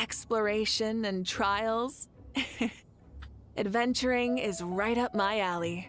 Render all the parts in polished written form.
exploration and trials. Adventuring is right up my alley.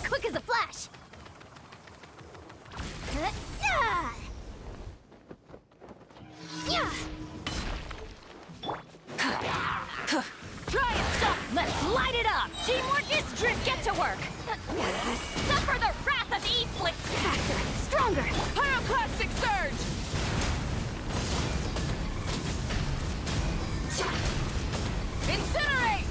Quick as a flash! Try and stop! Let's light it up! Teamwork is drift! Get to work! Suffer the wrath of Eatflick! Faster! Stronger! Pyroclastic surge! Incinerate!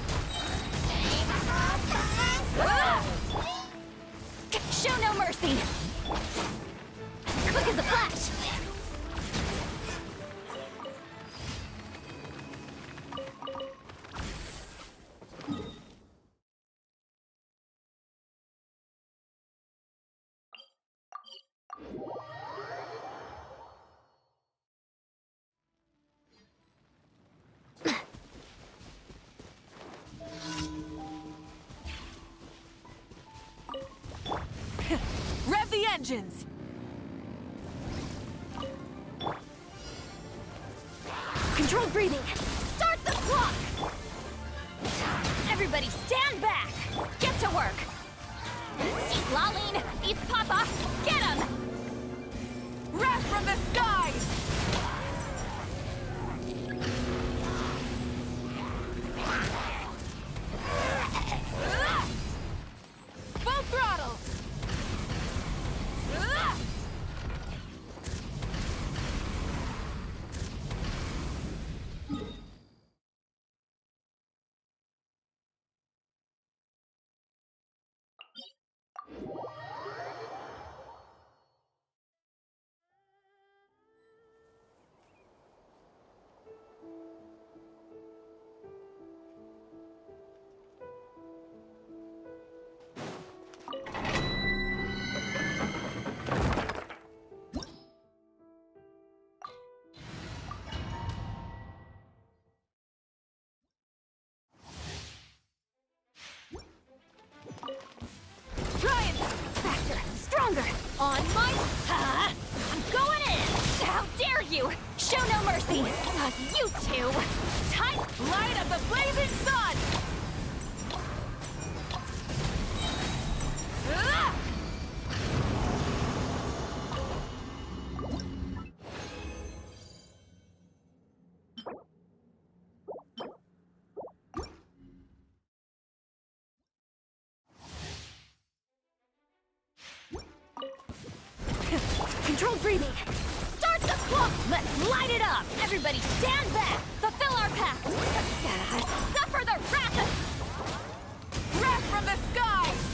Show no mercy! Quick as a flash! Rev the engines! Controlled breathing! Start the clock! Everybody stand back! Get to work! Eat Laline! Eat Papa! Get him! Wrath from the skies! Full throttle! Stronger! On my... I'm going in! How dare you! Show no mercy! You two! Time... Light of the blazing sun! Controlled breathing! Start the clock! Let's light it up! Everybody stand back! Fulfill our pact! Suffer the wrath of... Wrath from the skies!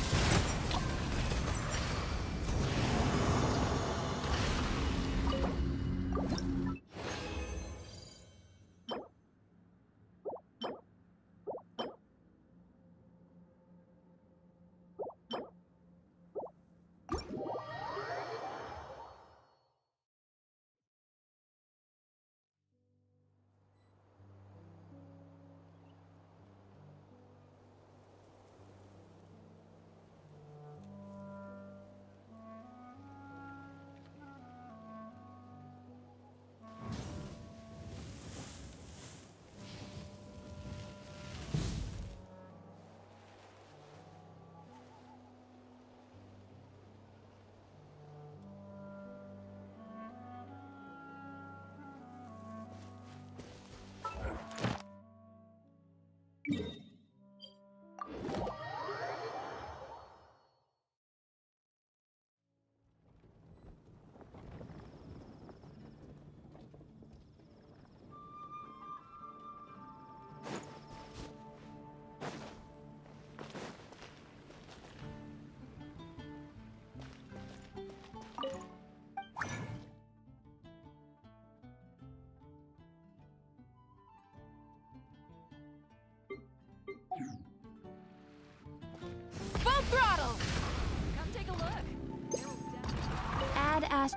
ask...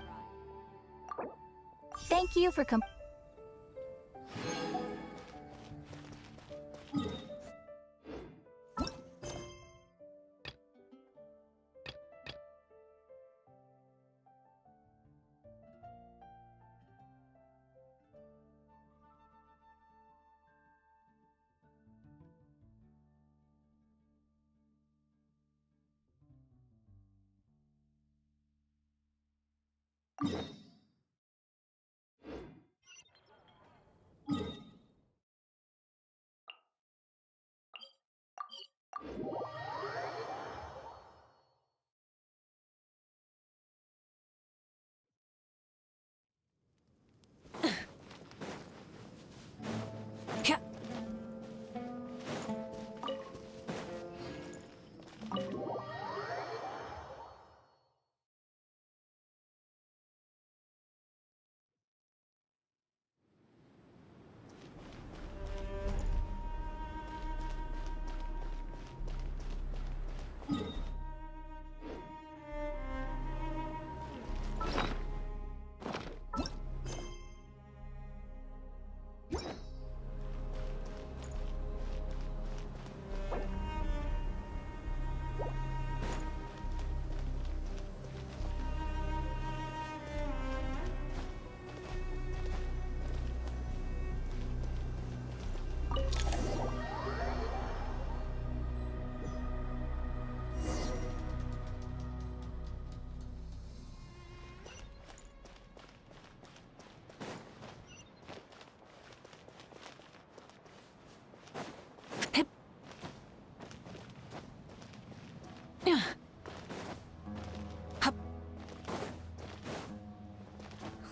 Thank you for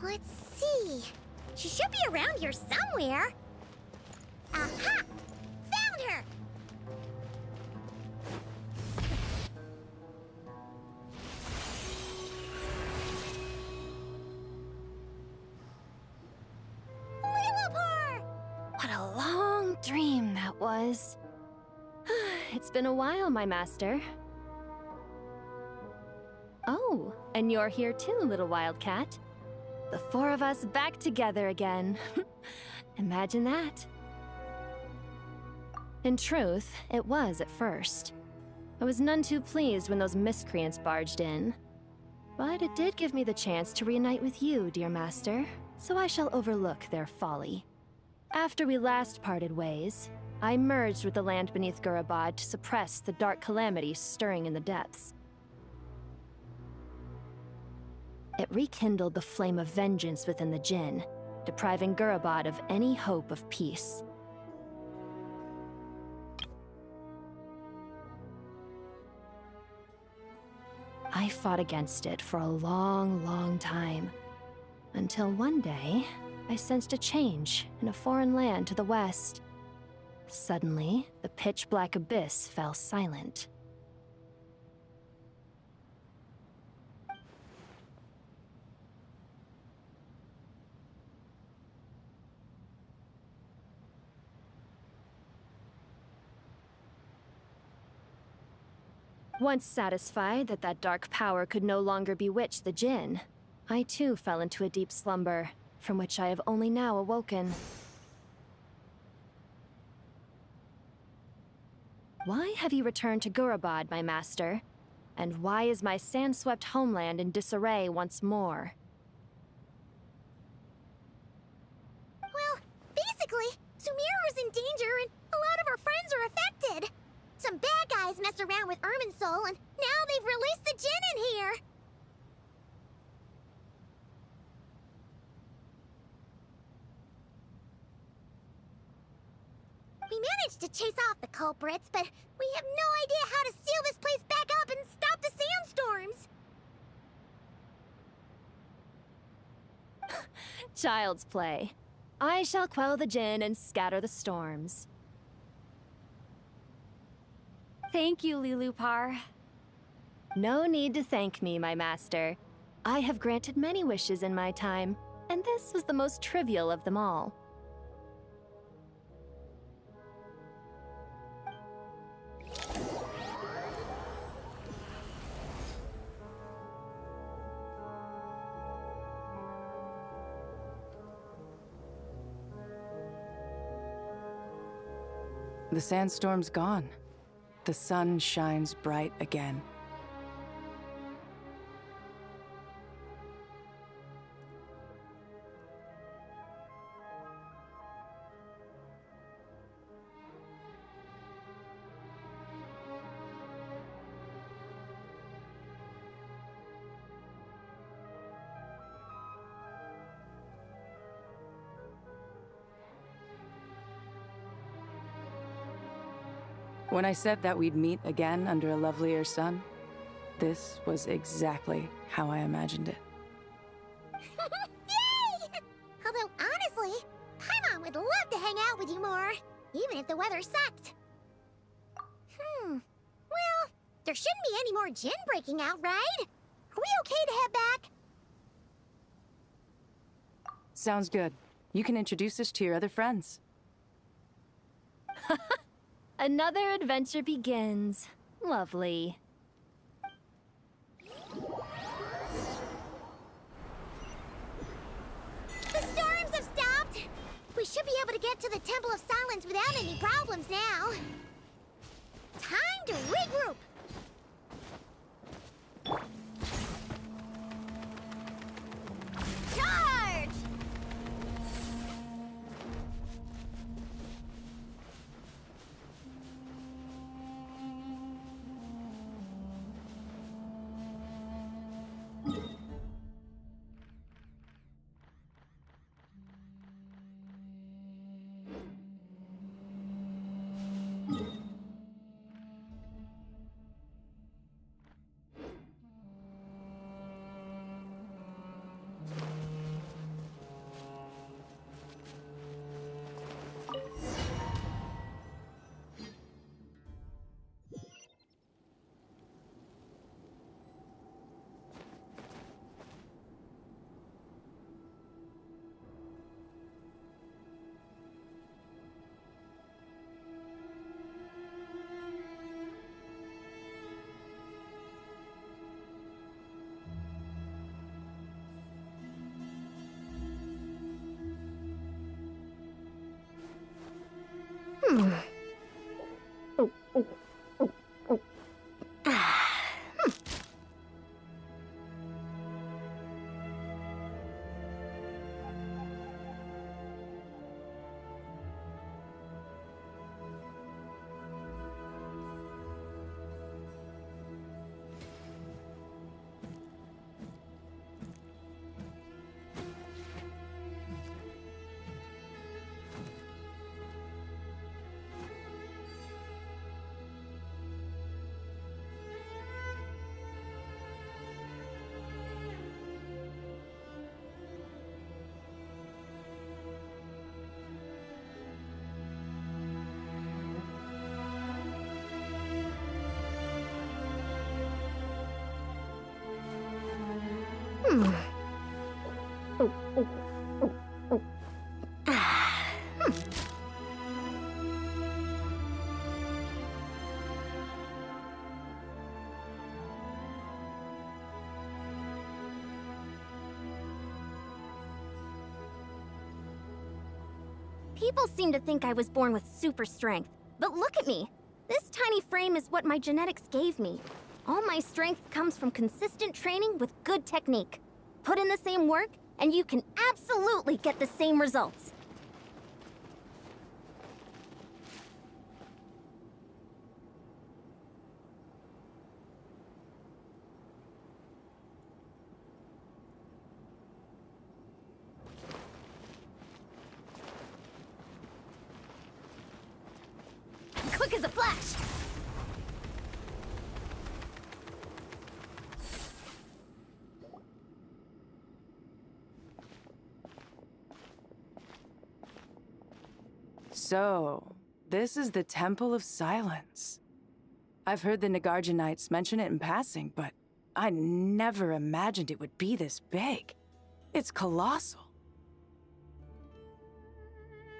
Let's see. She should be around here somewhere. Aha! Found her! Lilliput! What a long dream that was. It's been a while, my master. Oh, and you're here too, little wildcat. The four of us back together again. Imagine that. In truth, it was at first. I was none too pleased when those miscreants barged in. But it did give me the chance to reunite with you, dear master, so I shall overlook their folly. After we last parted ways, I merged with the land beneath Gurabad to suppress the dark calamity stirring in the depths. It rekindled the flame of vengeance within the Jinn, depriving Gurabad of any hope of peace. I fought against it for a long, long time, until one day, I sensed a change in a foreign land to the west. Suddenly, the pitch-black abyss fell silent. Once satisfied that that dark power could no longer bewitch the Jinn, I too fell into a deep slumber, from which I have only now awoken. Why have you returned to Gurabad, my master? And why is my sand-swept homeland in disarray once more? Well, basically, Sumeru's in danger and a lot of our friends are affected. Some bad guys messed around with Irminsul and now they've released the Jinn in here. We managed to chase off the culprits, but we have no idea how to seal this place back up and stop the sandstorms. Child's play. I shall quell the Jinn and scatter the storms. Thank you, Lilupar. No need to thank me, my master. I have granted many wishes in my time, and this was the most trivial of them all. The sandstorm's gone. The sun shines bright again. When I said that we'd meet again under a lovelier sun, this was exactly how I imagined it. Yay! Although, honestly, Paimon would love to hang out with you more, even if the weather sucked. Well, there shouldn't be any more gin breaking out, right? Are we okay to head back? Sounds good. You can introduce us to your other friends. Another adventure begins. Lovely. The storms have stopped! We should be able to get to the Temple of Silence without any problems now. Time to regroup! Charge! People seem to think I was born with super strength, but look at me. This tiny frame is what my genetics gave me. All my strength comes from consistent training with good technique. Put in the same work, and you can absolutely get the same results. Quick as a flash! So, this is the Temple of Silence. I've heard the Nagarjanites mention it in passing, but I never imagined it would be this big. It's colossal.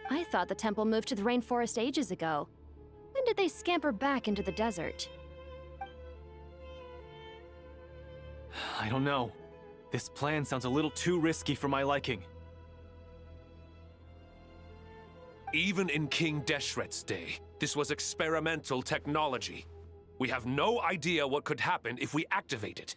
I thought the temple moved to the rainforest ages ago. When did they scamper back into the desert? I don't know. This plan sounds a little too risky for my liking. Even in King Deshret's day, this was experimental technology. We have no idea what could happen if we activate it.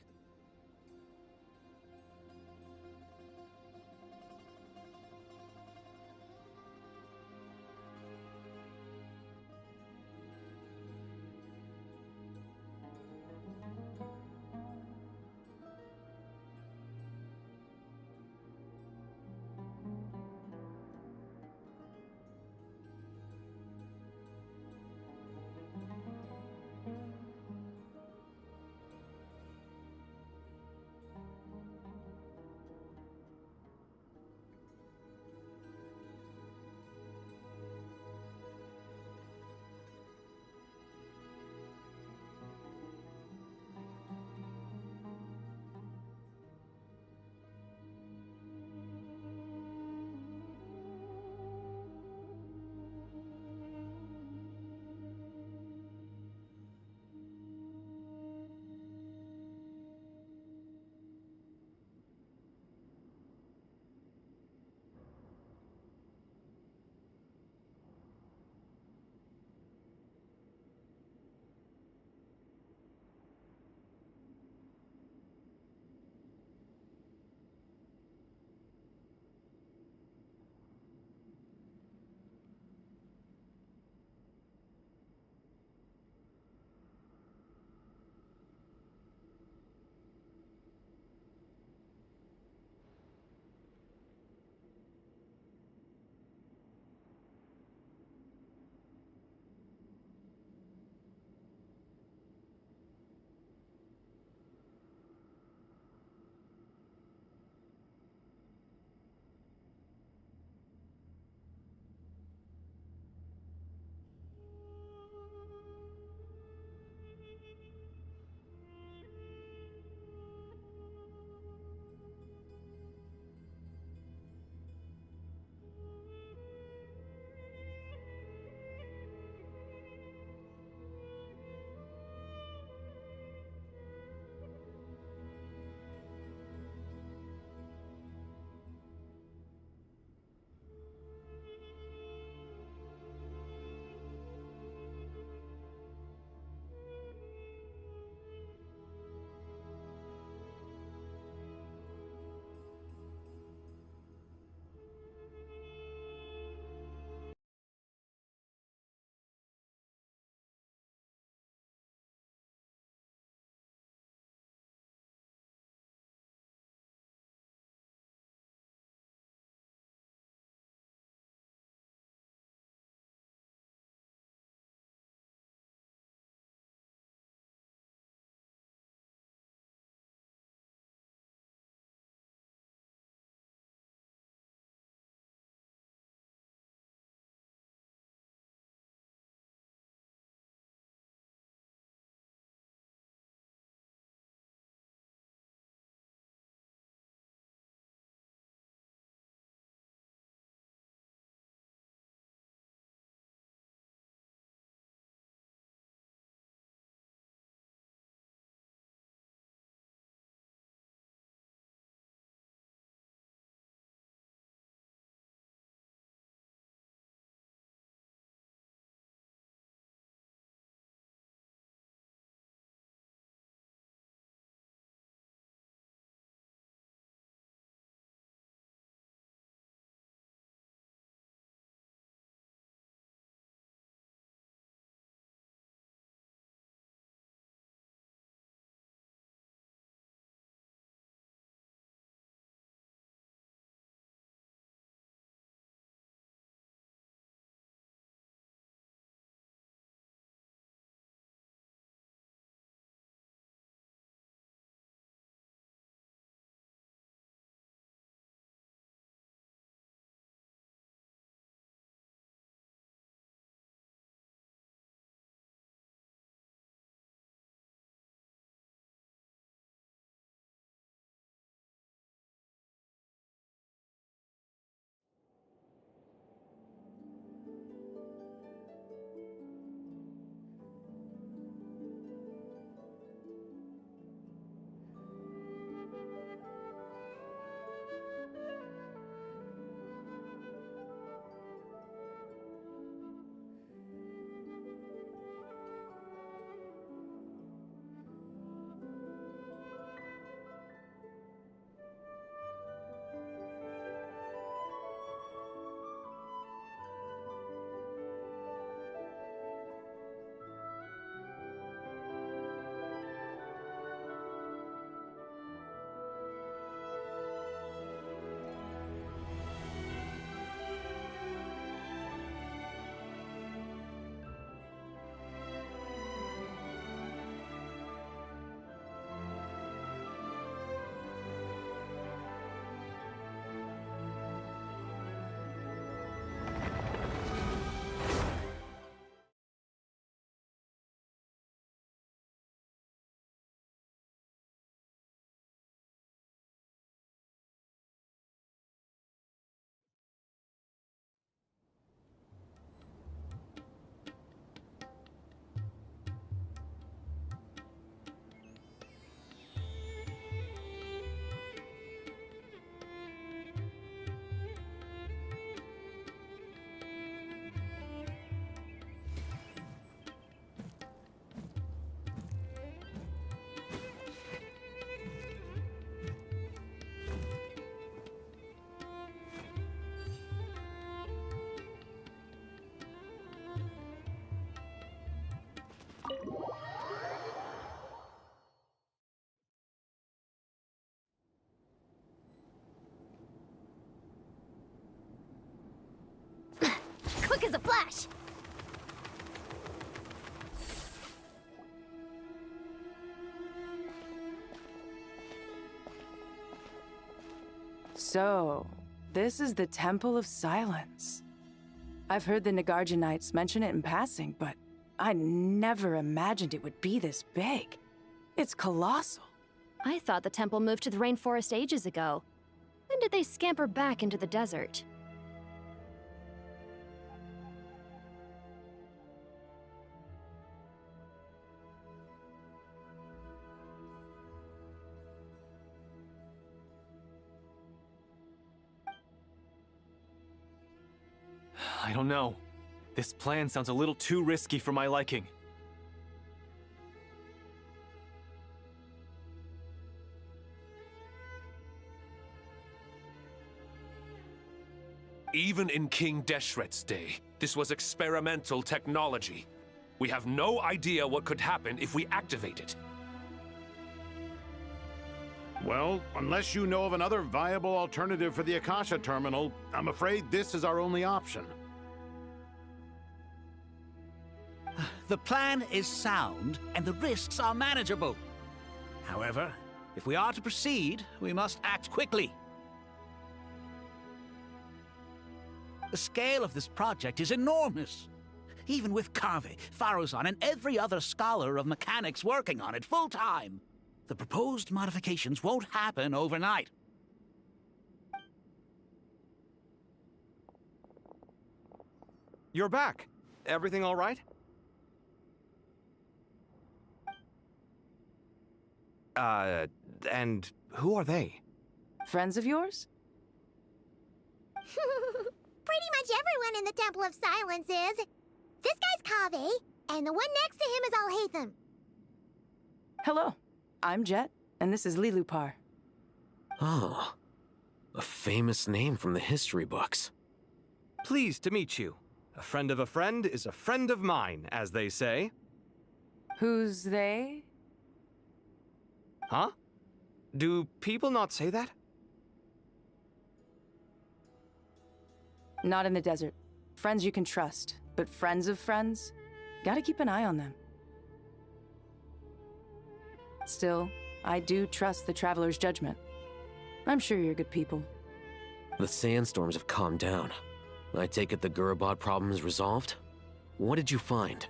quick as a flash! So, this is the Temple of Silence. I've heard the Nagarjanites mention it in passing, but I never imagined it would be this big. It's colossal. I thought the temple moved to the rainforest ages ago. When did they scamper back into the desert? I don't know. This plan sounds a little too risky for my liking. Even in King Deshret's day, this was experimental technology. We have no idea what could happen if we activate it. Well, unless you know of another viable alternative for the Akasha terminal, I'm afraid this is our only option. The plan is sound, and the risks are manageable. However, if we are to proceed, we must act quickly. The scale of this project is enormous. Even with Kaveh, Faruzan, and every other scholar of mechanics working on it full-time, the proposed modifications won't happen overnight. You're back. Everything all right? And who are they? Friends of yours? Pretty much everyone in the Temple of Silence is. This guy's Kaveh, and the one next to him is Alhaitham. Hello, I'm Jet, and this is Lilupar. Oh, a famous name from the history books. Pleased to meet you. A friend of a friend is a friend of mine, as they say. Who's they? Huh? Do people not say that? Not in the desert. Friends you can trust, but friends of friends? Gotta keep an eye on them. Still, I do trust the Traveler's judgment. I'm sure you're good people. The sandstorms have calmed down. I take it the Gurabad problem is resolved? What did you find?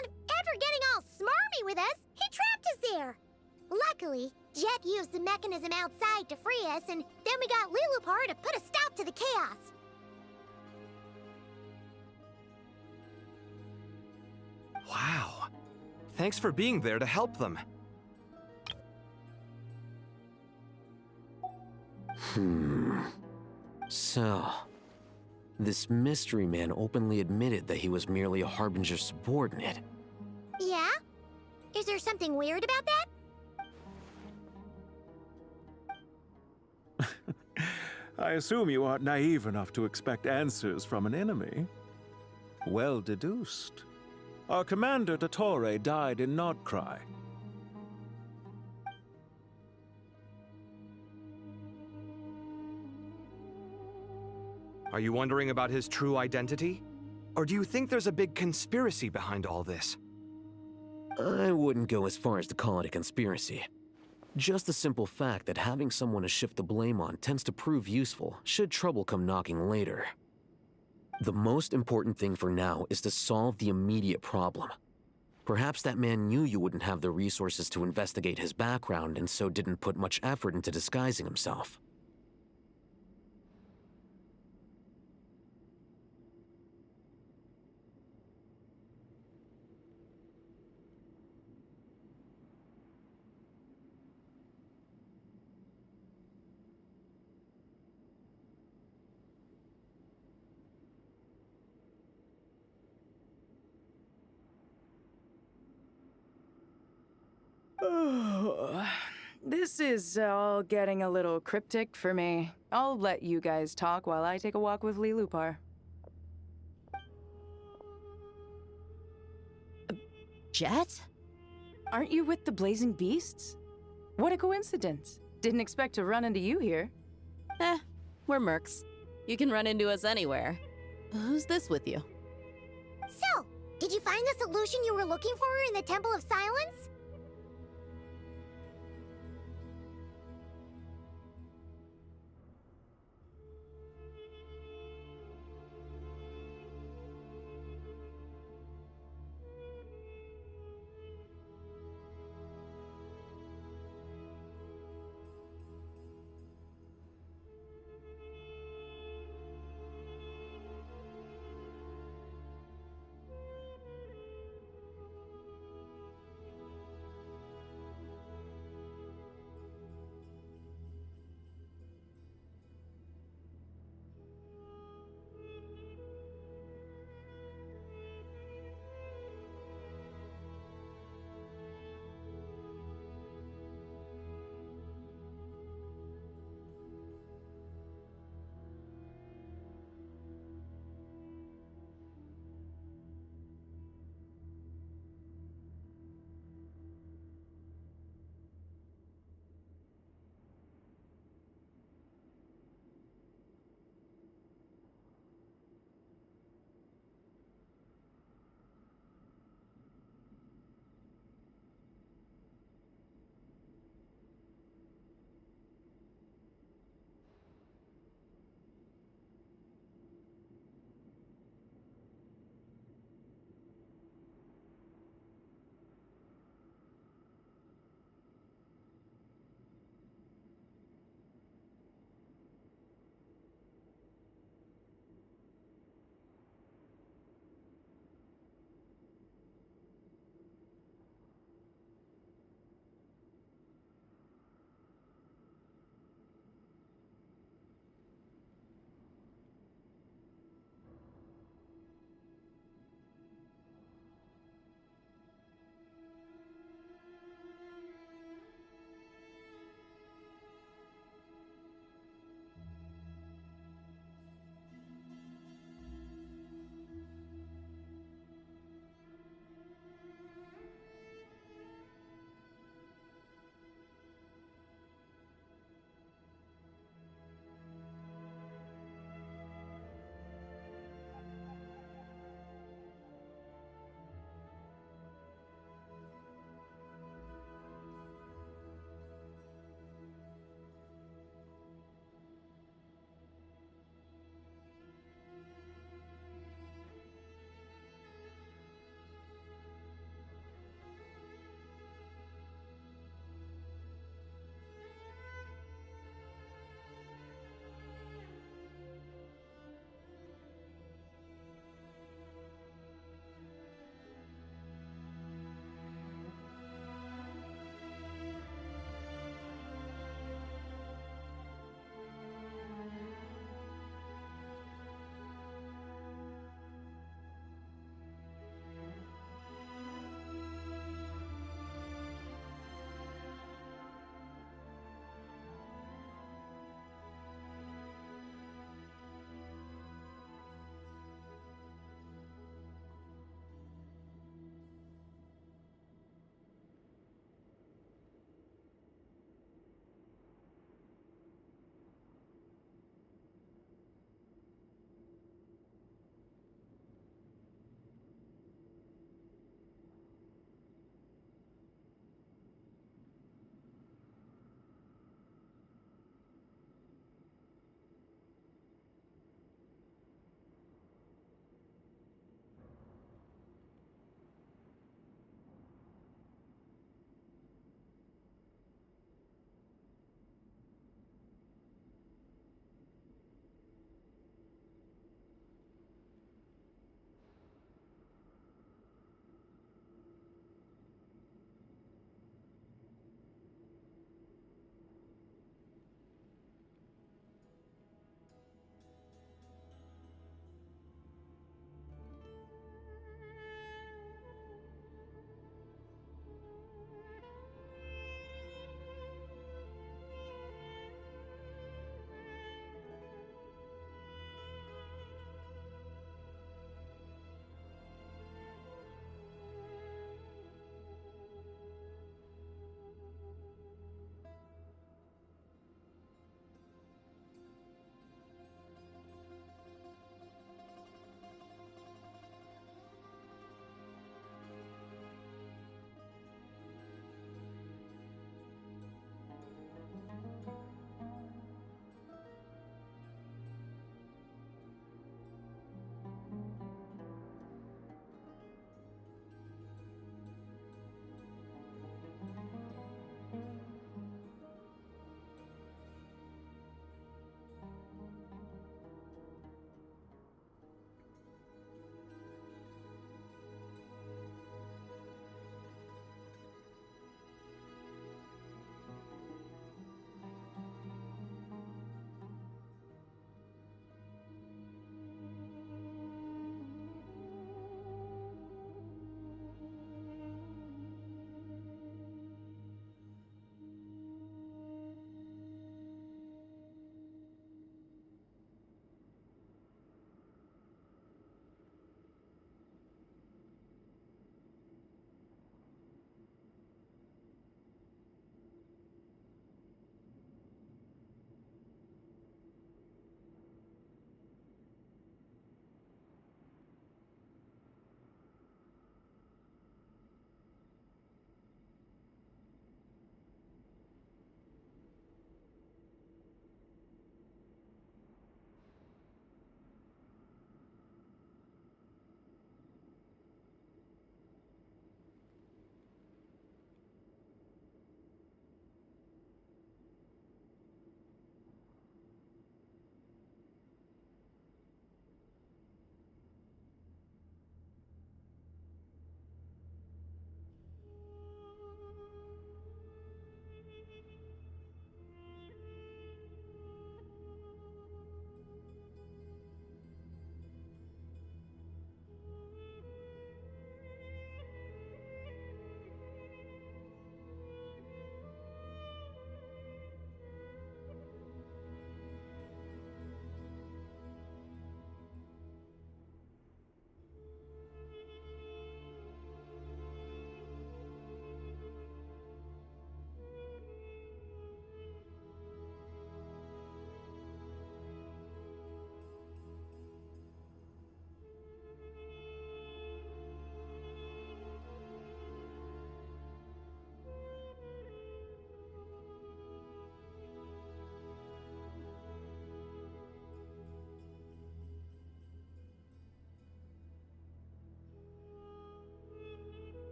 And after getting all smarmy with us, he trapped us there. Luckily, Jet used the mechanism outside to free us, and then we got Lilupar to put a stop to the chaos. Wow. Thanks for being there to help them. So, this mystery man openly admitted that he was merely a Harbinger subordinate. Yeah? Is there something weird about that? I assume you aren't naive enough to expect answers from an enemy. Well deduced. Our commander, Dottore, died in Nordcry. Are you wondering about his true identity? Or do you think there's a big conspiracy behind all this? I wouldn't go as far as to call it a conspiracy. Just the simple fact that having someone to shift the blame on tends to prove useful should trouble come knocking later. The most important thing for now is to solve the immediate problem. Perhaps that man knew you wouldn't have the resources to investigate his background and so didn't put much effort into disguising himself. This is all getting a little cryptic for me. I'll let you guys talk while I take a walk with Lilupar. Jet? Aren't you with the Blazing Beasts? What a coincidence. Didn't expect to run into you here. We're mercs. You can run into us anywhere. Who's this with you? So, did you find the solution you were looking for in the Temple of Silence?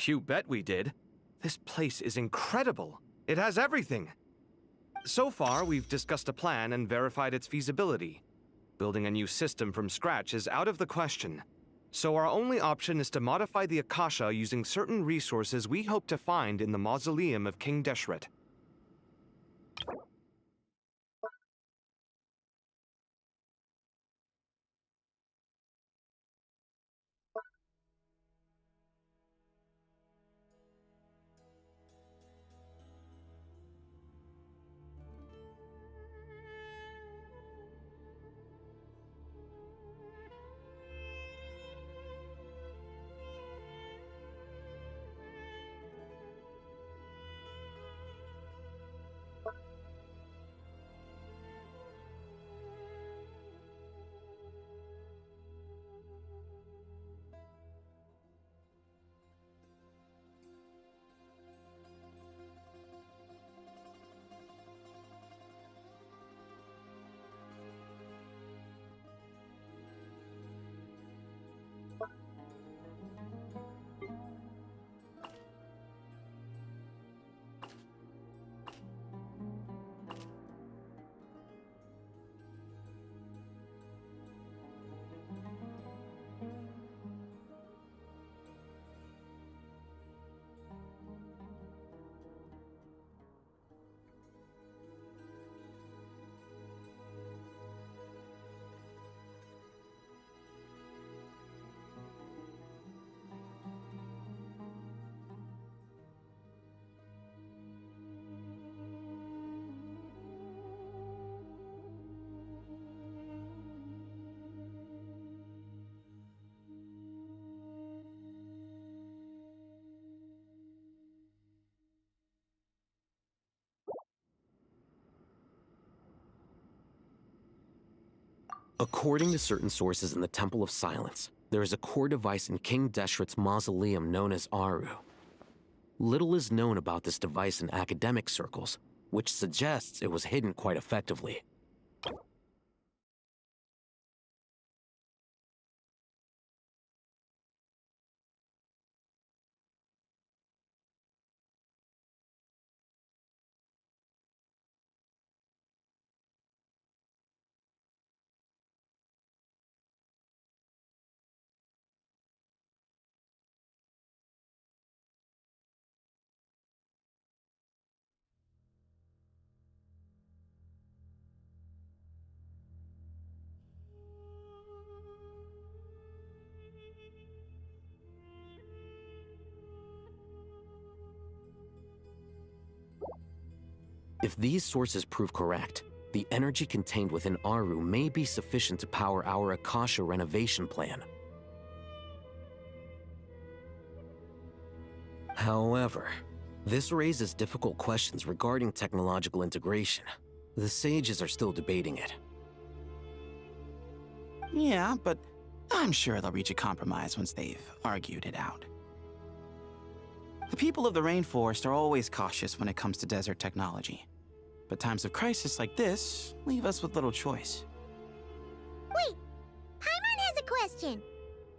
You bet we did. This place is incredible. It has everything. So far, we've discussed a plan and verified its feasibility. Building a new system from scratch is out of the question. So our only option is to modify the Akasha using certain resources we hope to find in the mausoleum of King Deshret. According to certain sources in the Temple of Silence, there is a core device in King Deshret's mausoleum known as Aru. Little is known about this device in academic circles, which suggests it was hidden quite effectively. If these sources prove correct, the energy contained within Aru may be sufficient to power our Akasha renovation plan. However, this raises difficult questions regarding technological integration. The sages are still debating it. Yeah, but I'm sure they'll reach a compromise once they've argued it out. The people of the rainforest are always cautious when it comes to desert technology. But times of crisis like this leave us with little choice. Wait, Paimon has a question.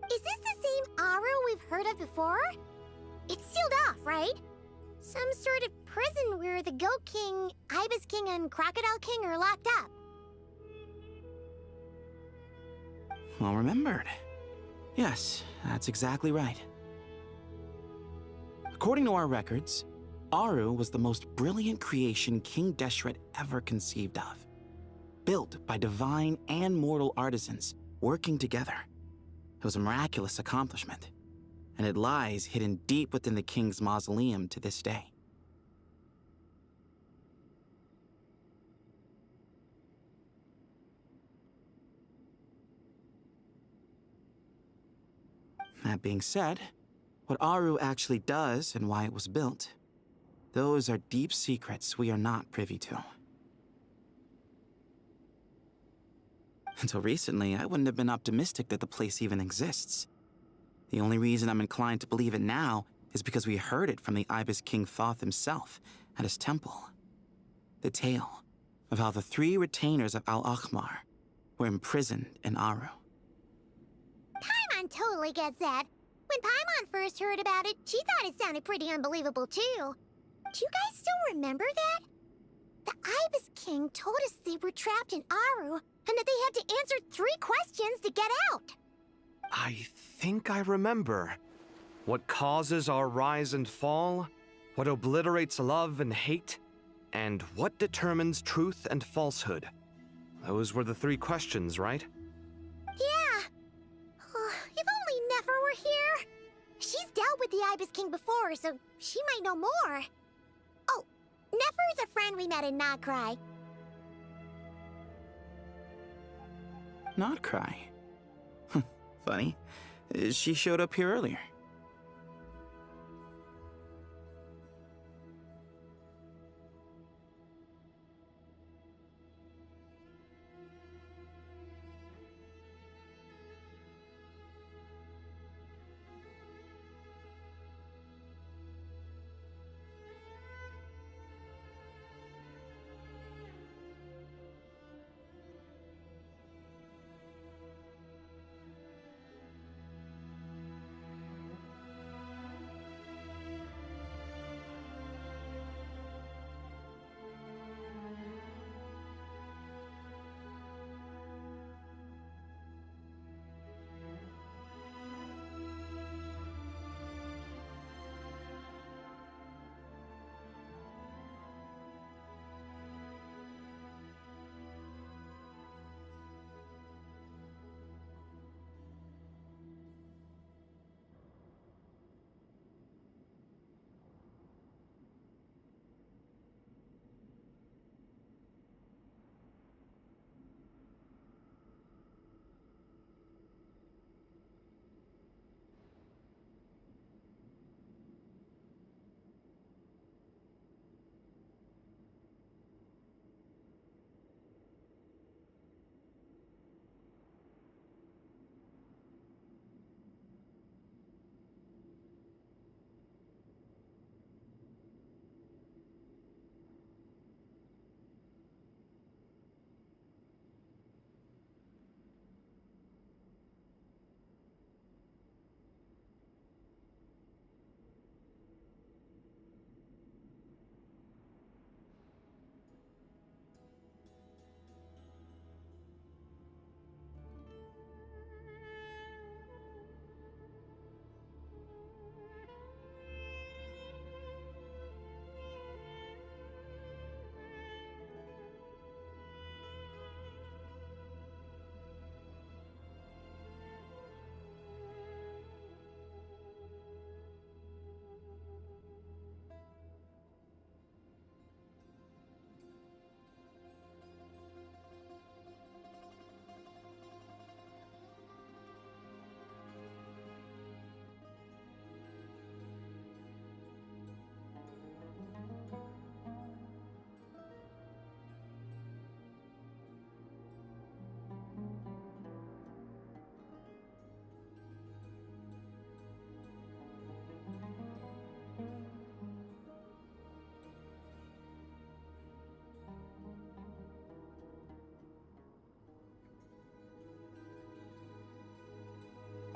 Is this the same Aru we've heard of before? It's sealed off, right? Some sort of prison where the Goat King, Ibis King, and Crocodile King are locked up. Well remembered. Yes, that's exactly right. According to our records, Aru was the most brilliant creation King Deshret ever conceived of. Built by divine and mortal artisans working together. It was a miraculous accomplishment, and it lies hidden deep within the king's mausoleum to this day. That being said, what Aru actually does and why it was built, those are deep secrets we are not privy to. Until recently, I wouldn't have been optimistic that the place even exists. The only reason I'm inclined to believe it now is because we heard it from the Ibis King Thoth himself at his temple. The tale of how the 3 retainers of Al-Akhmar were imprisoned in Aru. Paimon totally gets that. When Paimon first heard about it, she thought it sounded pretty unbelievable too. Do you guys still remember that? The Ibis King told us they were trapped in Aru, and that they had to answer 3 questions to get out. I think I remember. What causes our rise and fall? What obliterates love and hate? And what determines truth and falsehood? Those were the 3 questions, right? Yeah. If only Nefer were here. She's dealt with the Ibis King before, so she might know more. Oh, Nefer's a friend we met in Notcry. Not cry. Funny. She showed up here earlier.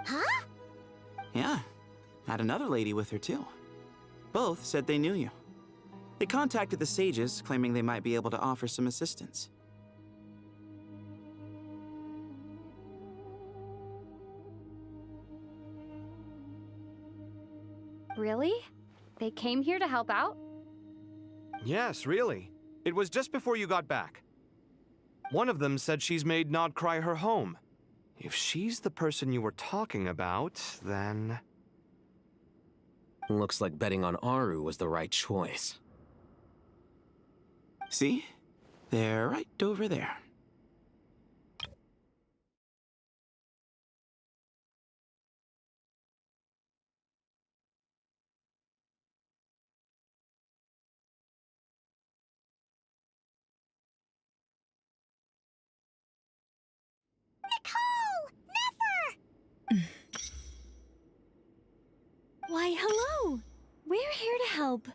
Huh? Yeah. Had another lady with her, too. Both said they knew you. They contacted the sages, claiming they might be able to offer some assistance. Really? They came here to help out? Yes, really. It was just before you got back. One of them said she's made Nodcry her home. If she's the person you were talking about, then... Looks like betting on Aru was the right choice. See? They're right over there. Nicole! Nefer! Why, hello! We're here to help.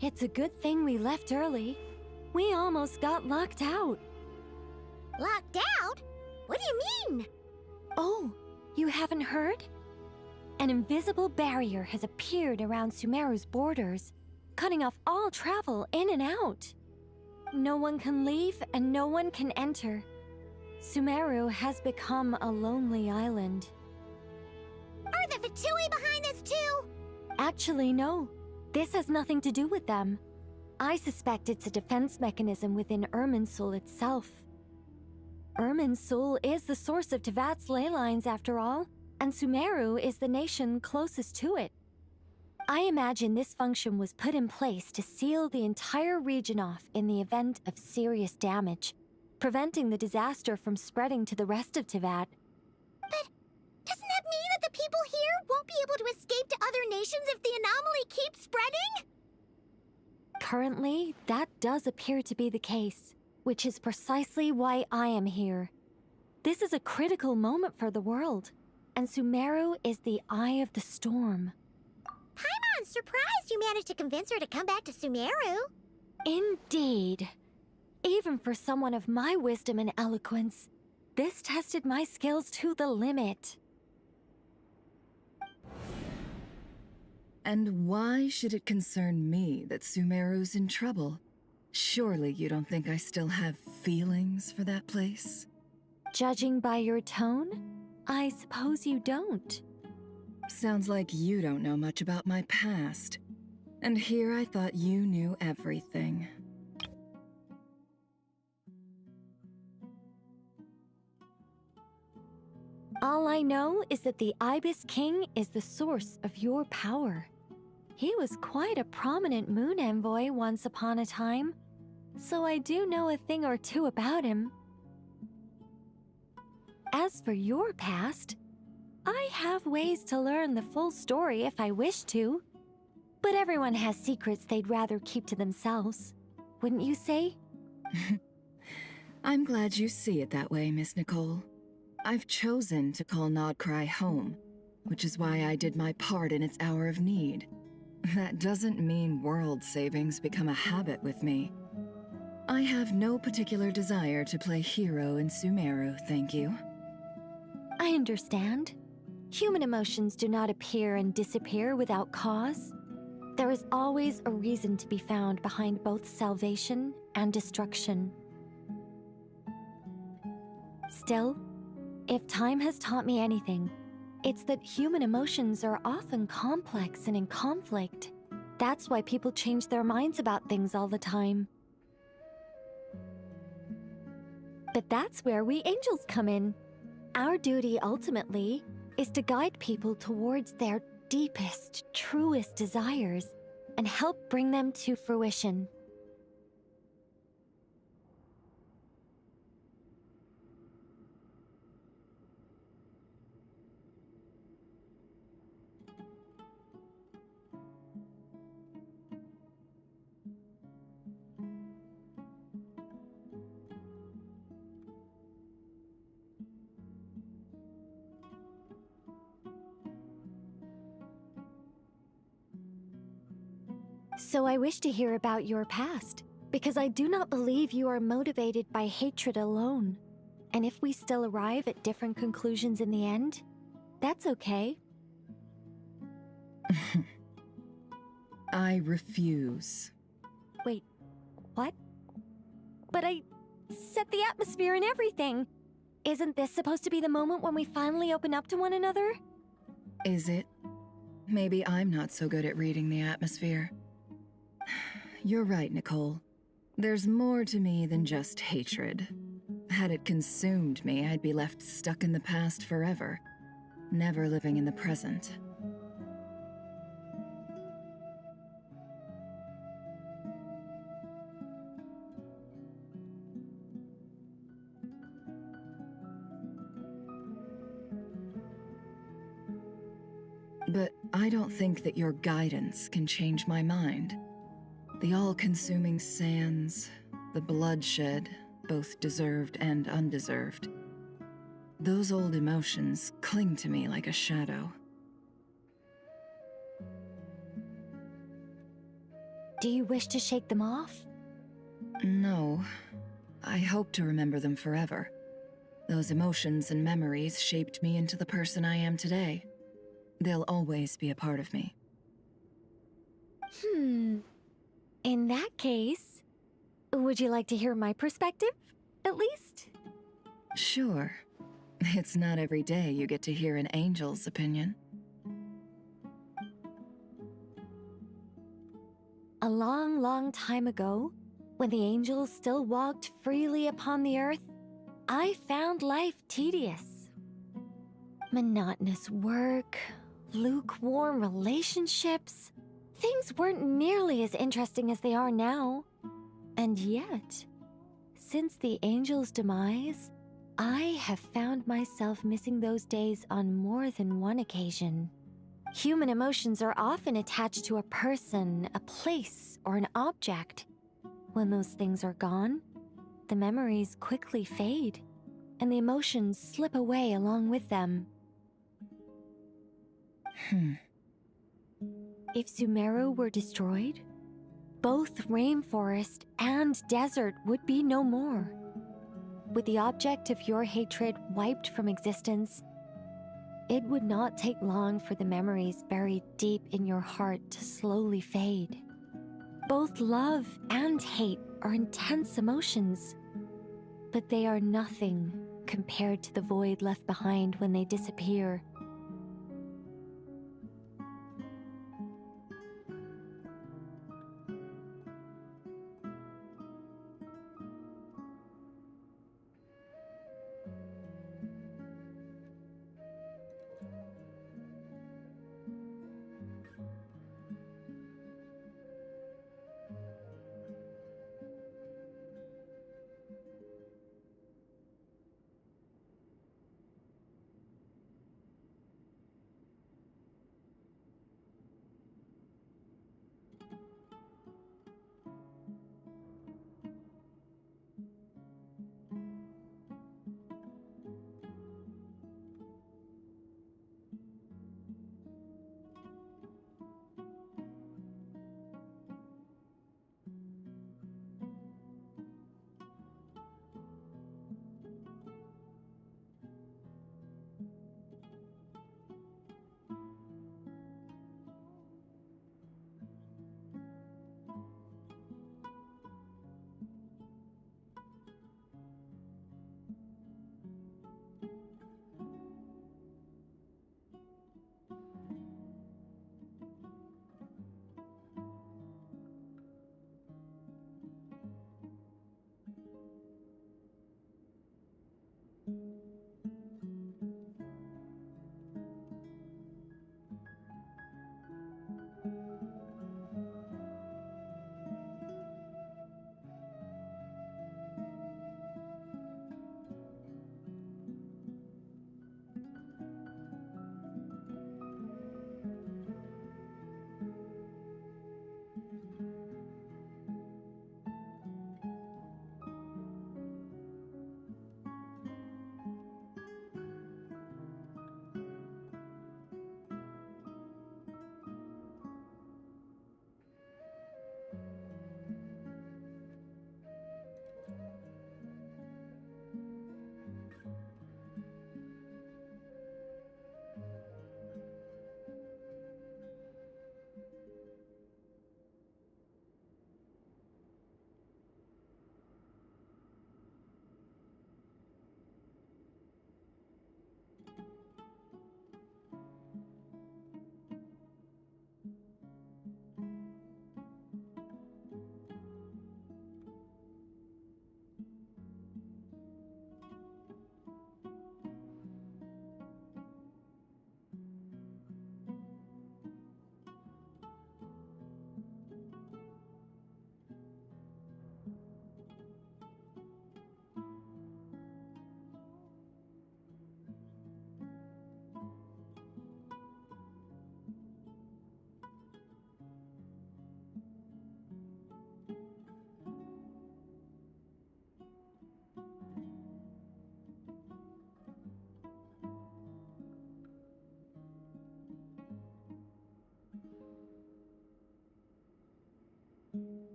It's a good thing we left early. We almost got locked out. Locked out? What do you mean? Oh, you haven't heard? An invisible barrier has appeared around Sumeru's borders, cutting off all travel in and out. No one can leave and no one can enter. Sumeru has become a lonely island. Are the Fatui behind this too? Actually, no. This has nothing to do with them. I suspect it's a defense mechanism within Irminsul itself. Irminsul is the source of Tevat's ley lines after all, and Sumeru is the nation closest to it. I imagine this function was put in place to seal the entire region off in the event of serious damage, preventing the disaster from spreading to the rest of Tevat. But doesn't that mean that the people here won't be able to escape to other nations if the anomaly keeps spreading? Currently, that does appear to be the case, which is precisely why I am here. This is a critical moment for the world, and Sumeru is the eye of the storm. Paimon's surprised you managed to convince her to come back to Sumeru. Indeed. Even for someone of my wisdom and eloquence, this tested my skills to the limit. And why should it concern me that Sumeru's in trouble? Surely you don't think I still have feelings for that place? Judging by your tone, I suppose you don't. Sounds like you don't know much about my past. And here I thought you knew everything. All I know is that the Ibis King is the source of your power. He was quite a prominent moon envoy once upon a time, so I do know a thing or two about him. As for your past, I have ways to learn the full story if I wish to. But everyone has secrets they'd rather keep to themselves, wouldn't you say? I'm glad you see it that way, Miss Nicole. I've chosen to call Nodcry home, which is why I did my part in its hour of need. That doesn't mean world savings become a habit with me. I have no particular desire to play hero in Sumeru, thank you. I understand. Human emotions do not appear and disappear without cause. There is always a reason to be found behind both salvation and destruction. Still, if time has taught me anything, it's that human emotions are often complex and in conflict. That's why people change their minds about things all the time. But that's where we angels come in. Our duty, ultimately, is to guide people towards their deepest, truest desires and help bring them to fruition. So I wish to hear about your past, because I do not believe you are motivated by hatred alone. And if we still arrive at different conclusions in the end, that's okay. I refuse. Wait, what? But I set the atmosphere and everything. Isn't this supposed to be the moment when we finally open up to one another? Is it? Maybe I'm not so good at reading the atmosphere. You're right, Nicole. There's more to me than just hatred. Had it consumed me, I'd be left stuck in the past forever, never living in the present. But I don't think that your guidance can change my mind. The all-consuming sands, the bloodshed, both deserved and undeserved. Those old emotions cling to me like a shadow. Do you wish to shake them off? No. I hope to remember them forever. Those emotions and memories shaped me into the person I am today. They'll always be a part of me. In that case, would you like to hear my perspective, at least? Sure. It's not every day you get to hear an angel's opinion. A long, long time ago, when the angels still walked freely upon the earth, I found life tedious. Monotonous work, lukewarm relationships. Things weren't nearly as interesting as they are now. And yet, since the angels' demise, I have found myself missing those days on more than one occasion. Human emotions are often attached to a person, a place, or an object. When those things are gone, the memories quickly fade, and the emotions slip away along with them. If Sumeru were destroyed, both rainforest and desert would be no more. With the object of your hatred wiped from existence, it would not take long for the memories buried deep in your heart to slowly fade. Both love and hate are intense emotions, but they are nothing compared to the void left behind when they disappear.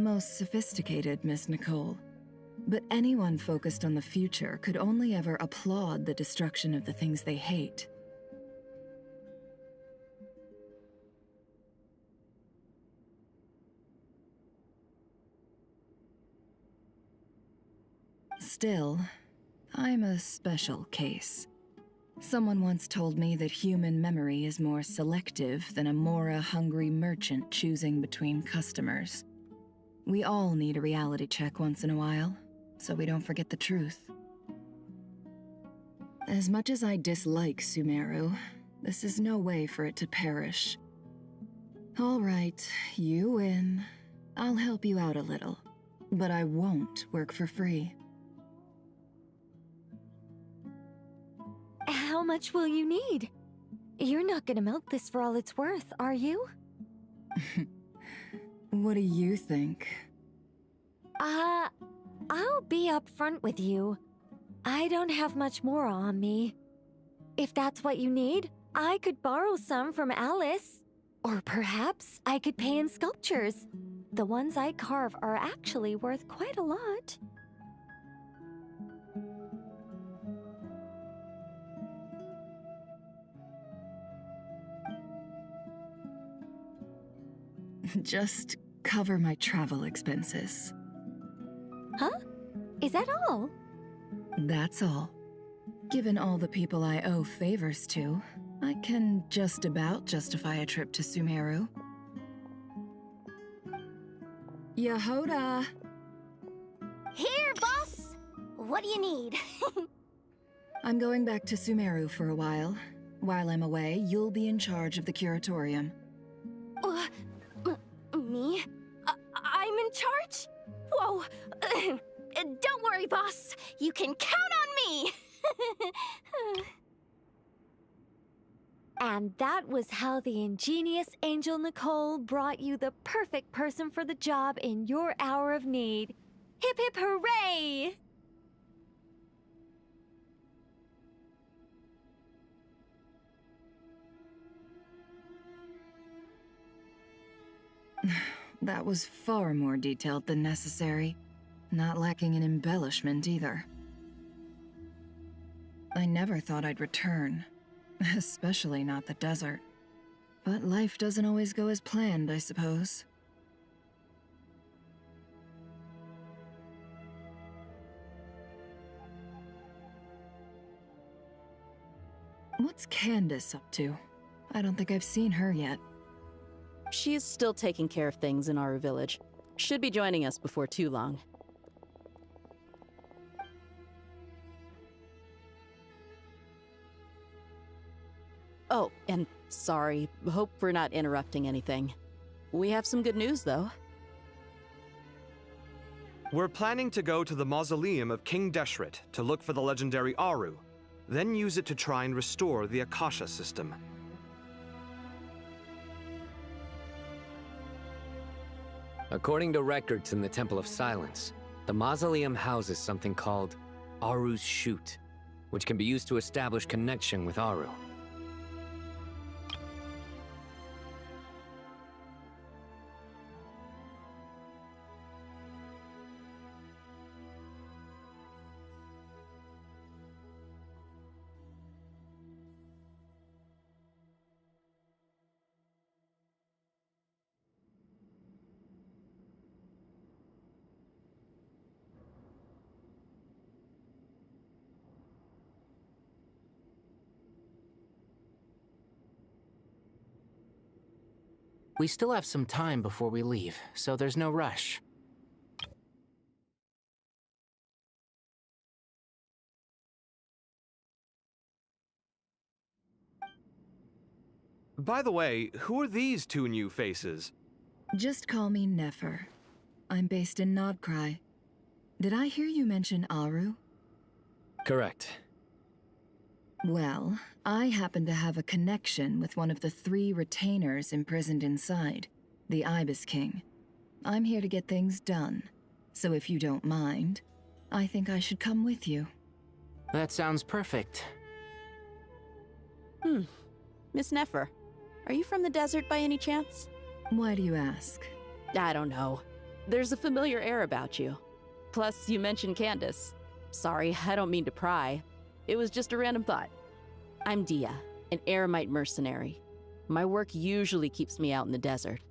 Most sophisticated, Miss Nicole. But anyone focused on the future could only ever applaud the destruction of the things they hate. Still, I'm a special case. Someone once told me that human memory is more selective than a Mora-hungry merchant choosing between customers. We all need a reality check once in a while, so we don't forget the truth. As much as I dislike Sumeru, this is no way for it to perish. All right, you win. I'll help you out a little, but I won't work for free. How much will you need? You're not gonna milk this for all it's worth, are you? What do you think? I'll be upfront with you. I don't have much more on me. If that's what you need, I could borrow some from Alice. Or perhaps I could pay in sculptures. The ones I carve are actually worth quite a lot. Just cover my travel expenses. Huh? Is that all? That's all. Given all the people I owe favors to, I can just about justify a trip to Sumeru. Yehoda! Here, boss! What do you need? I'm going back to Sumeru for a while. While I'm away, you'll be in charge of the curatorium. Me? I'm in charge? Whoa! Don't worry, boss. You can count on me! And that was how the ingenious Angel Nicole brought you the perfect person for the job in your hour of need. Hip hip hooray! That was far more detailed than necessary. Not lacking in embellishment either. I never thought I'd return. Especially not the desert. But life doesn't always go as planned, I suppose. What's Candace up to? I don't think I've seen her yet. She's still taking care of things in Aru Village. Should be joining us before too long. Oh, and sorry. Hope we're not interrupting anything. We have some good news, though. We're planning to go to the mausoleum of King Deshret to look for the legendary Aru, then use it to try and restore the Akasha system. According to records in the Temple of Silence, the mausoleum houses something called Aru's Shoot, which can be used to establish connection with Aru. We still have some time before we leave, so there's no rush. By the way, who are these two new faces? Just call me Nefer. I'm based in Nodcry. Did I hear you mention Aru? Correct. Well, I happen to have a connection with one of the 3 retainers imprisoned inside, the Ibis King. I'm here to get things done, so if you don't mind, I think I should come with you. That sounds perfect. Miss Nefer, are you from the desert by any chance? Why do you ask? I don't know. There's a familiar air about you. Plus, you mentioned Candace. Sorry, I don't mean to pry. It was just a random thought. I'm Dia, an eremite mercenary. My work usually keeps me out in the desert.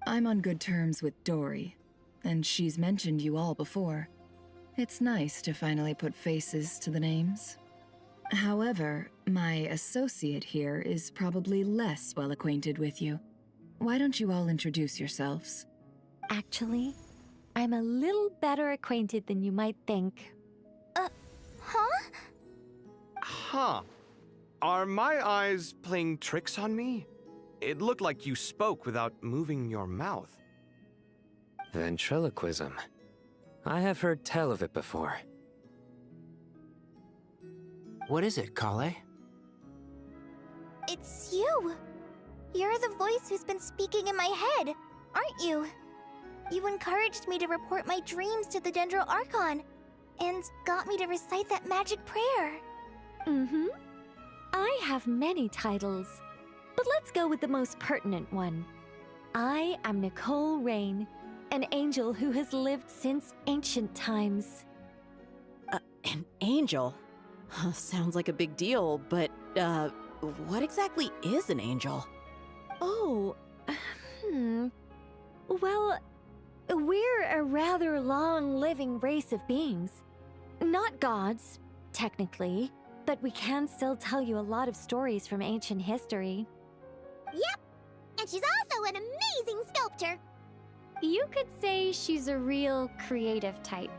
I'm on good terms with Dory, and she's mentioned you all before. It's nice to finally put faces to the names. However, my associate here is probably less well acquainted with you. Why don't you all introduce yourselves? Actually, I'm a little better acquainted than you might think. Huh? Huh. Are my eyes playing tricks on me? It looked like you spoke without moving your mouth. Ventriloquism. I have heard tell of it before. What is it, Kale? It's you! You're the voice who's been speaking in my head, aren't you? You encouraged me to report my dreams to the Dendro Archon, and got me to recite that magic prayer. Mm-hmm. I have many titles, but let's go with the most pertinent one. I am Nicole Rain, an angel who has lived since ancient times. An angel? Sounds like a big deal, but, what exactly is an angel? Oh, Well, we're a rather long-living race of beings. Not gods, technically, but we can still tell you a lot of stories from ancient history. Yep! And she's also an amazing sculptor! You could say she's a real creative type.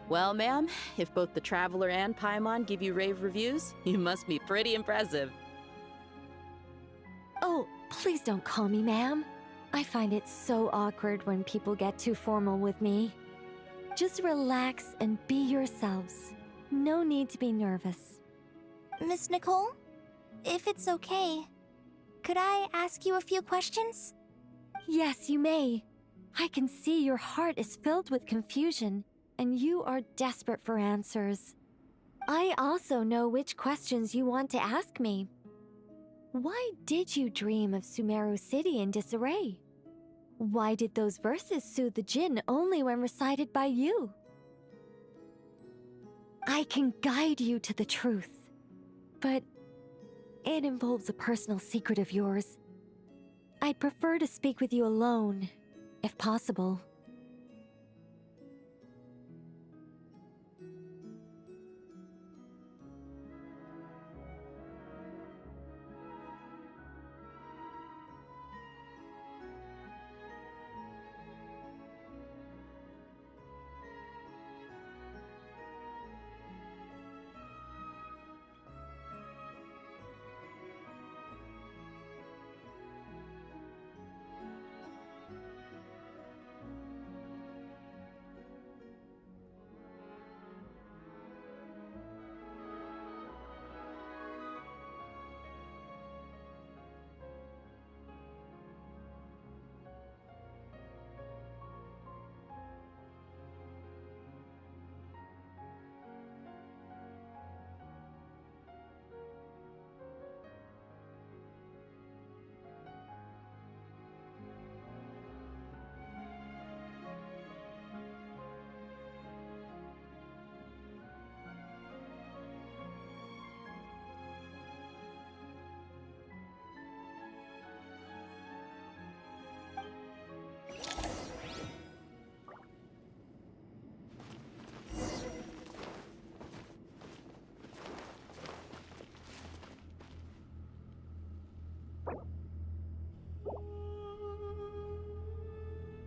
Well, ma'am, if both the Traveler and Paimon give you rave reviews, you must be pretty impressive. Oh, please don't call me ma'am. I find it so awkward when people get too formal with me. Just relax and be yourselves. No need to be nervous. Miss Nicole, if it's okay, could I ask you a few questions? Yes, you may. I can see your heart is filled with confusion, and you are desperate for answers. I also know which questions you want to ask me. Why did you dream of Sumeru City in disarray? Why did those verses soothe the djinn only when recited by you? I can guide you to the truth, but it involves a personal secret of yours. I'd prefer to speak with you alone, if possible.